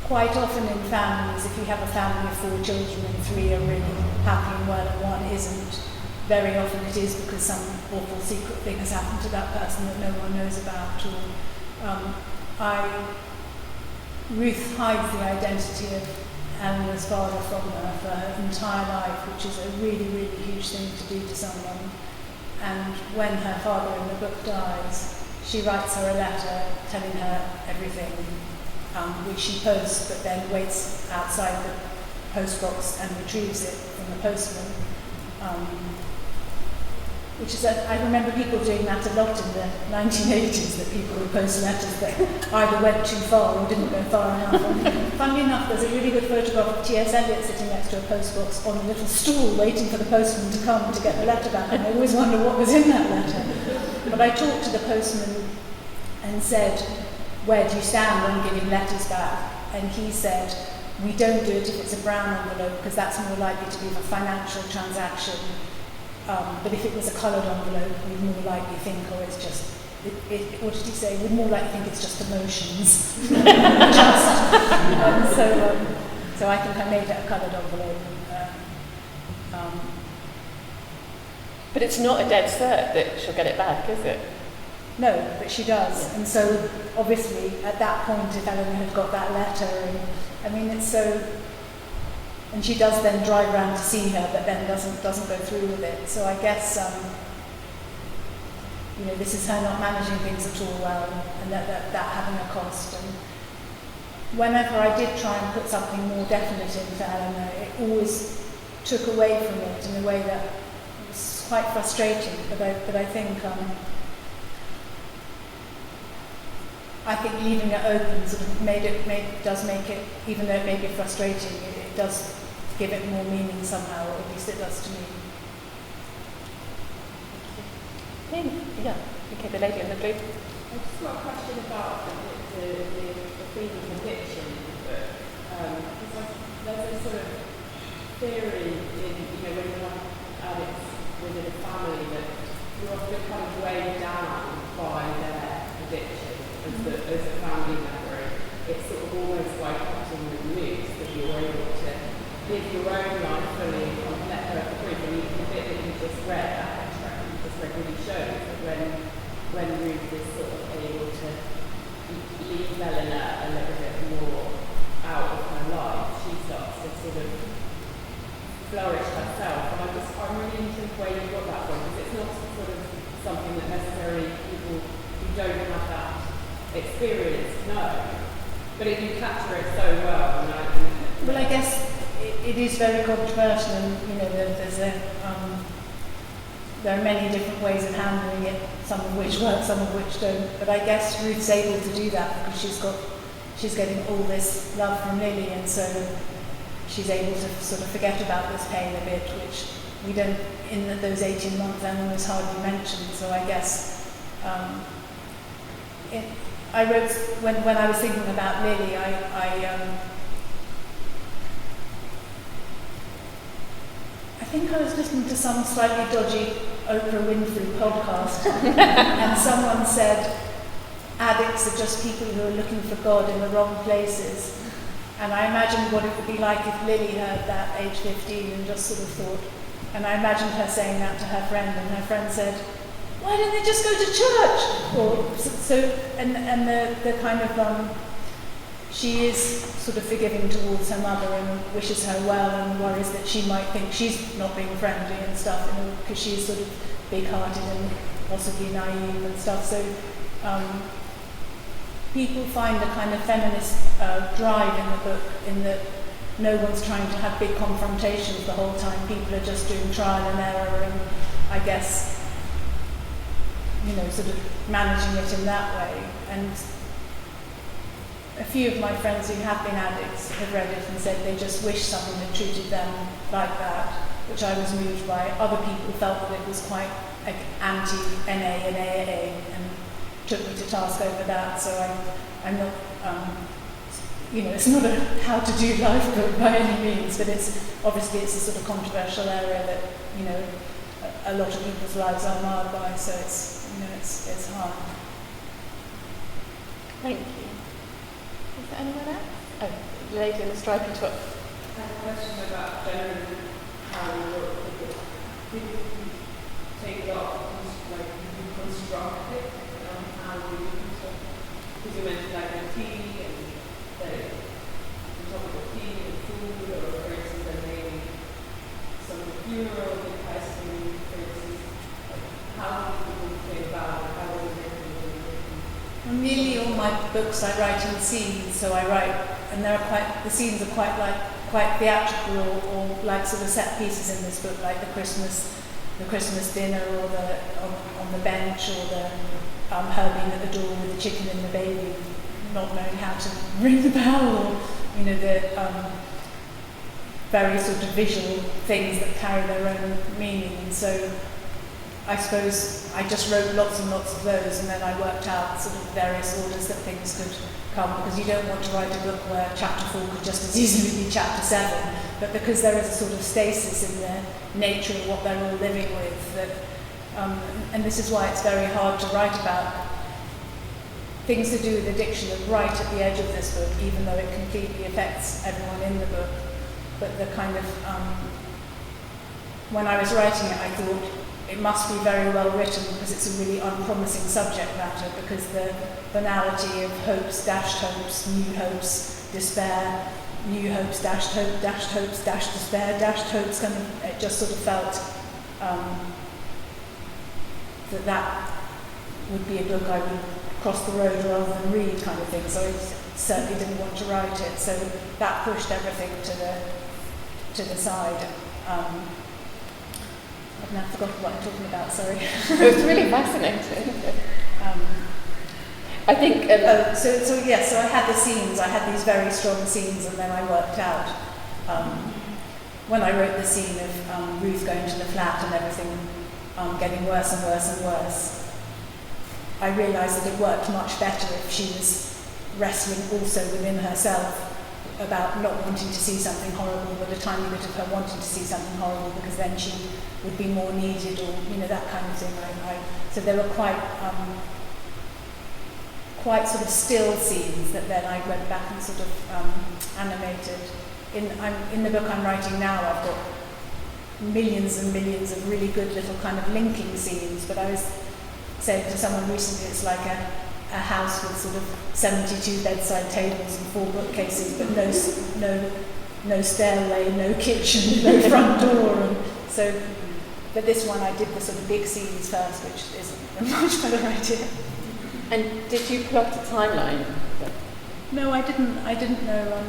B: Quite often in families, if you have a family of 4 children and 3 are really happy and well and one isn't, very often it is because some awful secret thing has happened to that person that no one knows about. Or Ruth hides the identity of Eleanor's father from her for her entire life, which is a really, really huge thing to do to someone. And when her father in the book dies, she writes her a letter telling her everything, which she posts, but then waits outside the post box and retrieves it from the postman. Which is, I remember people doing that a lot in the 1980s, that people would post letters that either went too far or didn't go far enough. And funnily enough, there's a really good photograph of T.S. Eliot sitting next to a post box on a little stool waiting for the postman to come to get the letter back, and I always wonder what was in that letter. But I talked to the postman and said, where do you stand on giving letters back? And he said, we don't do it if it's a brown envelope, because that's more likely to be a financial transaction. But if it was a coloured envelope, we'd more likely think, it's just, what did he say? We'd more likely think it's just emotions. So I think I made it a coloured envelope.
A: But it's not a dead cert that she'll get it back, is it?
B: No, but she does. And so, obviously, at that point, if Eleanor had got that letter, it's so... And she does then drive around to see her, but then doesn't go through with it. So I guess, this is her not managing things at all well, and that having a cost. And whenever I did try and put something more definite into Eleanor, it always took away from it in a way that was quite frustrating. But I think leaving it open sort of does make it, even though it may be frustrating, it does give it more meaning somehow, or at least it does to me.
A: Yeah. Okay, the lady in the blue.
F: just got a question about the theme of addiction in the book. Because there's a sort of theory in, when you have addicts within a family that you're often kind of weighed down by their addiction as a family member. It's sort of almost like cutting the noose that you're able to live your own life fully and kind of let go of the grief. And the bit that you just read, that extract you just read really shows that when Ruth is sort of able to leave Eleanor a little bit more out of her life, she starts to sort of flourish herself. And I'm really interested where you got that from, because it's not sort of something that necessarily people who don't have that experience know. But if you capture it so well,
B: well, I guess it is very controversial, and there are many different ways of handling it. Some of which work, some of which don't. But I guess Ruth's able to do that because she's getting all this love from Lily, and so she's able to sort of forget about this pain a bit, which we don't in those 18 months. Emma was hardly mentioned. So I guess. I wrote, when I was thinking about Lily, I think I was listening to some slightly dodgy Oprah Winfrey podcast, and someone said, addicts are just people who are looking for God in the wrong places. And I imagined what it would be like if Lily heard that age 15 and just sort of thought, and I imagined her saying that to her friend, and her friend said, why don't they just go to church? And the kind of, she is sort of forgiving towards her mother and wishes her well, and worries that she might think she's not being friendly and stuff, because she's sort of big-hearted and possibly naive and stuff. So people find a kind of feminist drive in the book, in that no one's trying to have big confrontations the whole time. People are just doing trial and error, and I guess, sort of managing it in that way. And a few of my friends who have been addicts have read it and said they just wish someone had treated them like that, which I was moved by. Other people felt that it was quite like anti-NA and AA and took me to task over that. So I'm not, it's not a how to do life book by any means, but it's a sort of controversial area that, a lot of people's lives are marred by, so it's hard.
A: Thank you. Is there anyone else? Oh, the lady in the stripy top.
F: I have a question about generally how you work with it. Did you take it off, like you construct it, how do you construct it? Because you mentioned like a tea and the topic of tea and food, or for instance, there may be some funeral that has to be, for instance, how do people think about it? How is it written?
B: Well, nearly all my books I write in scenes, so I write, and the scenes are quite theatrical, or like sort of set pieces in this book, like the Christmas dinner, or on the bench, or the her being at the door with the chicken and the baby, not knowing how to ring the bell, or the very sort of visual things that carry their own meaning. And so I suppose I just wrote lots and lots of those, and then I worked out sort of various orders that things could come, because you don't want to write a book where chapter 4 could just as easily be chapter 7, but because there is a sort of stasis in the nature of what they're all living with, that, and this is why it's very hard to write about things to do with addiction right at the edge of this book, even though it completely affects everyone in the book. But the kind of, when I was writing it, I thought it must be very well written, because it's a really unpromising subject matter, because the banality of hopes, dashed hopes, new hopes, despair, new hopes, dashed hopes, dashed despair, dashed hopes, kind of, it just sort of felt that would be a book I would cross the road rather than read, kind of thing. So I certainly didn't want to write it. So that pushed everything to the side. I've now forgotten what I'm talking about, sorry.
A: It was really fascinating. I think...
B: So I had the scenes, I had these very strong scenes, and then I worked out, when I wrote the scene of Ruth going to the flat and everything getting worse and worse and worse, I realised that it worked much better if she was wrestling also within herself about not wanting to see something horrible, but a tiny bit of her wanting to see something horrible, because then she would be more needed, or that kind of thing. So there were quite sort of still scenes that then I went back and sort of animated. In the book I'm writing now, I've got millions and millions of really good little kind of linking scenes, but I was saying to someone recently, it's like a house with sort of 72 bedside tables and 4 bookcases, but no stairway, no kitchen, no front door. And so, but this one I did the sort of big scenes first, which is a much better idea.
A: And did you plot a timeline?
B: No, I didn't know.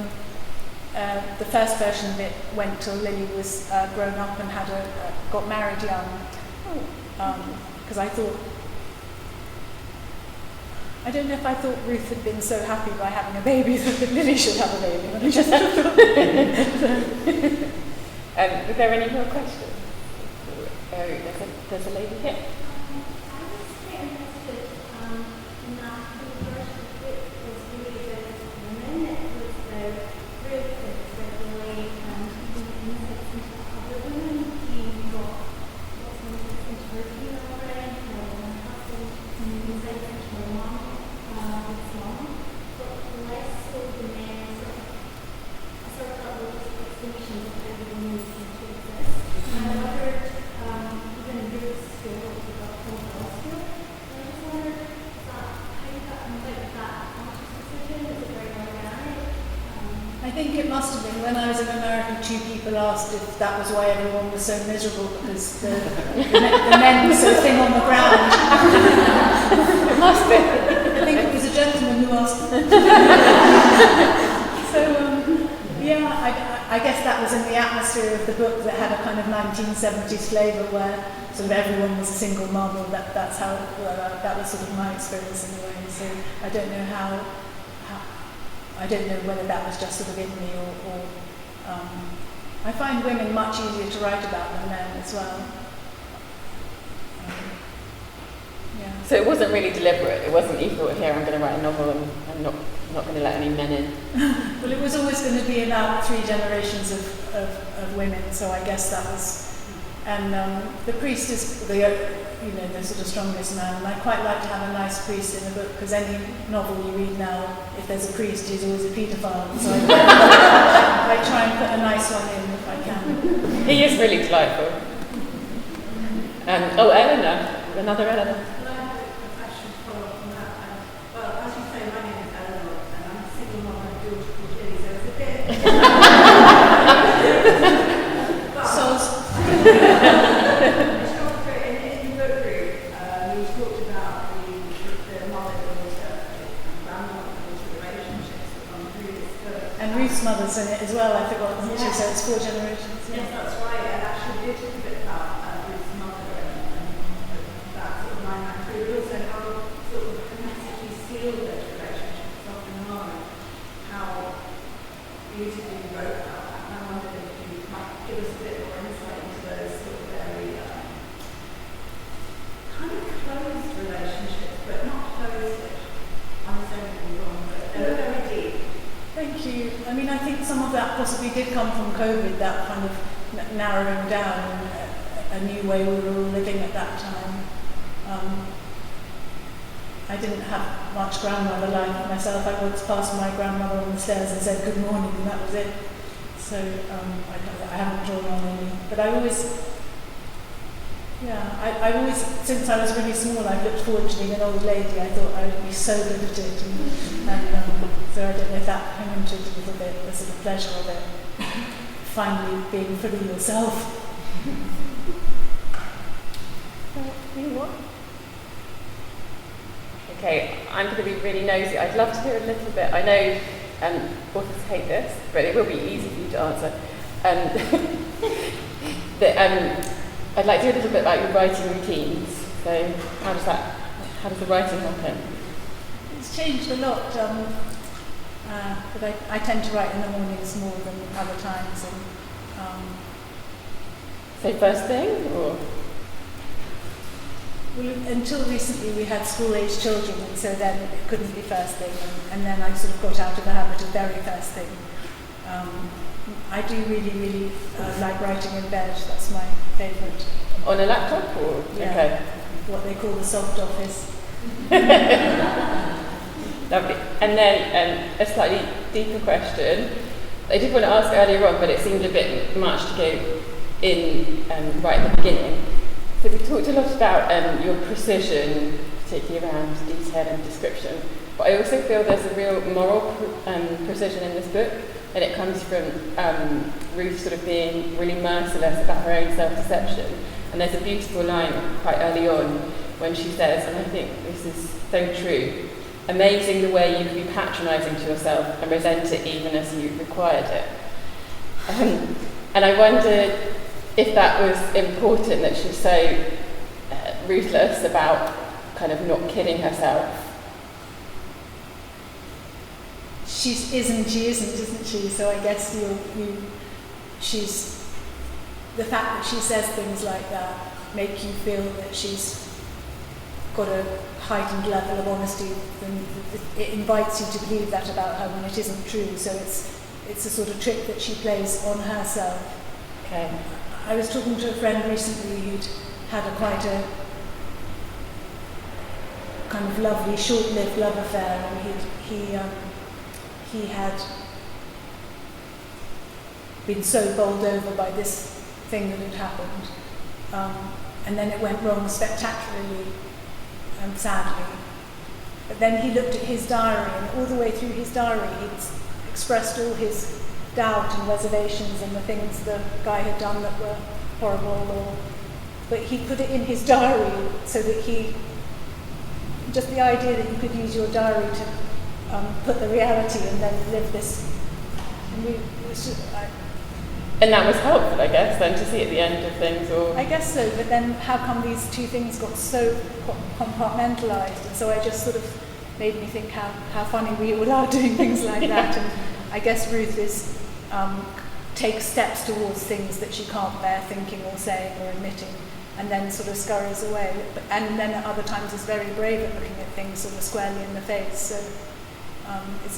B: The first version of it went till Lily was grown up and got married young. Because I don't know if I thought Ruth had been so happy by having a baby that Lily should have a baby. But I just
A: were there any more questions? There's a lady here.
B: I think it must have been when I was in America, 2 people asked if that was why everyone was so miserable, because the men were so thin on the ground.
A: It must be.
B: I think it was a gentleman who asked. So, I guess that was in the atmosphere of the book that had a kind of 1970s flavour where sort of everyone was a single mother. That's how that was sort of my experience in a way. So I don't know I don't know whether that was just sort of in me or I find women much easier to write about than men as well.
A: So it wasn't really deliberate. It wasn't you thought, here I'm going to write a novel and I'm not going to let any men in.
B: Well, it was always going to be about 3 generations of women, so I guess that was. And the priest is the sort of strongest man, and I quite like to have a nice priest in a book, because any novel you read now, if there's a priest, he's always a paedophile. So I try and put a nice one in if I can.
A: He is really delightful. Eleanor, another Eleanor.
B: Mother's in it as well, I forgot, she said it's 4 generations.
E: Yes, that's right, and actually we did talk a bit about Ruth's mother and that sort of line back through, but also how sort of hermetically sealed those relationships often are, and how beautifully you wrote about that. And I wondered if you might give us a bit more insight into those sort of very kind of closed relationships, but not closed-ish. I'm saying anything wrong, but they were very deep.
B: Thank you. I mean, I think some of that possibly did come from COVID, that kind of narrowing down a new way we were all living at that time. I didn't have much grandmother life myself. I once passed my grandmother on the stairs and said good morning, and that was it. So I haven't drawn on any. But I always, since I was really small, I've looked forward to being an old lady. I thought I would be so good at it. So I don't know if that came into it a little bit, the sort of pleasure of it. Finally being fully yourself.
A: Okay, I'm going to be really nosy. I'd love to hear a little bit. I know authors hate this, but it will be easy for you to answer. I'd like to hear a little bit about your writing routines. So how does the writing happen?
B: It's changed a lot, but I tend to write in the mornings more than other times. And,
A: so first thing, or?
B: Well, until recently we had school-age children, and so then it couldn't be first thing, and then I sort of got out of the habit of very first thing. I do really like writing in bed. That's my favourite.
A: On a laptop or?
B: Yeah,
A: Okay.
B: what they call the soft office.
A: Lovely. And then a slightly deeper question. I did want to ask earlier on, but it seemed a bit much to go in right at the beginning. So we talked a lot about your precision, particularly around detail and description, but I also feel there's a real moral precision in this book, and it comes from Ruth sort of being really merciless about her own self-deception. And there's a beautiful line quite early on when she says, and I think this is so true, amazing the way you can be patronising to yourself and resent it even as you required it. And I wondered if that was important, that she's so ruthless about kind of not kidding herself.
B: She isn't, isn't she? So I guess she's, the fact that she says things like that make you feel that she's got a heightened level of honesty, and it invites you to believe that about her when it isn't true. So it's a sort of trick that she plays on herself.
A: Okay.
B: I was talking to a friend recently who'd had quite a kind of lovely, short-lived love affair, and he had been so bowled over by this thing that had happened, and then it went wrong spectacularly and sadly. But then he looked at his diary, and all the way through his diary he'd expressed all his doubt and reservations and the things the guy had done that were horrible, but he put it in his diary so that just the idea that you could use your diary to put the reality and then live this.
A: And that was helpful, I guess, then, to see at the end of things, or?
B: I guess so, but then how come these two things got so compartmentalised? And so I just sort of made me think how funny we all are doing things like that. And I guess Ruth takes steps towards things that she can't bear thinking or saying or admitting, and then sort of scurries away. And then at other times is very brave at looking at things sort of squarely in the face. So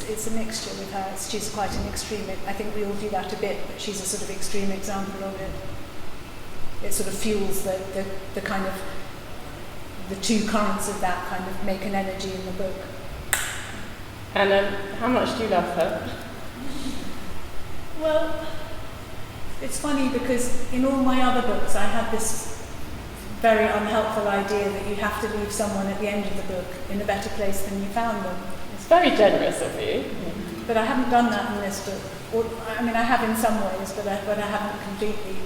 B: it's a mixture with her. She's quite an extreme. I think we all do that a bit, but she's a sort of extreme example of it. It sort of fuels the kind of the two currents of that kind of make an energy in the book.
A: And how much do you love her?
B: Well, it's funny because in all my other books I had this very unhelpful idea that you have to leave someone at the end of the book in a better place than you found them.
A: It's very generous of you.
B: But I haven't done that in this book. Or, I mean, I have in some ways, but I haven't completely.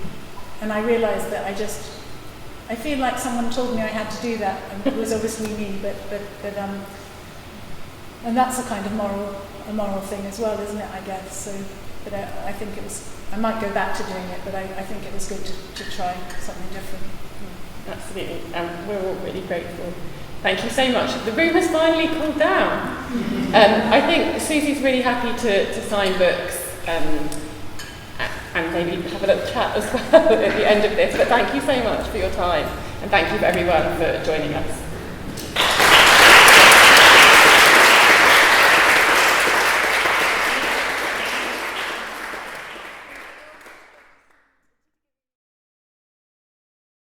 B: And I realised that I feel like someone told me I had to do that, and it was obviously me, and that's a kind of moral thing as well, isn't it, I guess. So, but I think I might go back to doing it, but I think it was good to try something different.
A: Absolutely, and we're all really grateful. Thank you so much. The room has finally cooled down. I think Susie's really happy to sign books and maybe have a little chat as well at the end of this. But thank you so much for your time, and thank you for everyone for joining us.